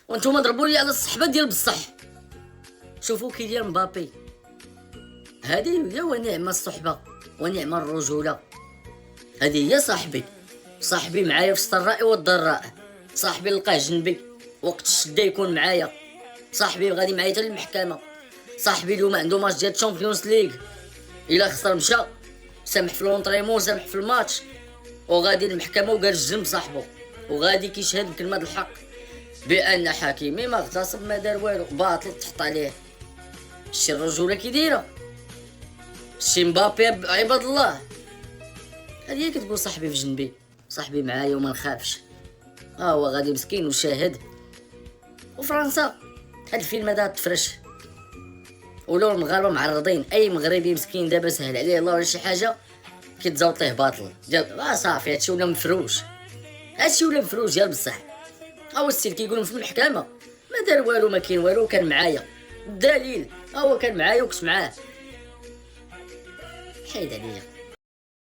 وانتم ضربوا لي على الصحبه ديال بصح. شوفوا كيليان مبابي، هذه هي ونعم الصحبه ونعم الرجوله. هذه هي صاحبي معايا في السراء والضراء، صاحبي نلقاه جنبي وقت الشده يكون معايا، صاحبي غادي معايا حتى للمحكمه، صاحبي اليوم عنده ماتش ديال الشامبيونز ليغ الا خسر مشى سامح في لونطريمون سامح في الماتش، وغادي للمحكمه وجالس جنب صاحبه وغادي كيشهد بكلمه الحق بان حكيمي ما اغتصب ما دار والو، باطل تحط عليه. شتي الرجوله كي دايره، شتي مبابي عباد الله. هذه هي كتقول صاحبي في جنبي، صاحبي معايا وما نخافش. هو غادي مسكين وشاهد. وفرنسا هاد الفيلم هذا تفرش، ولو المغاربه معرضين، اي مغربي مسكين دابا سهل عليه الله ولا شي حاجه كيتزوط ليه باطل ديال صافي. هادشي ولا مفروش، هادشي ولا مفروش ديال بصح. هو السيد كيقولوا في المحكمه ما دار والو، ما كاين والو، كان معايا الدليل هو كان معايا وكنت معاه. حيد عليا.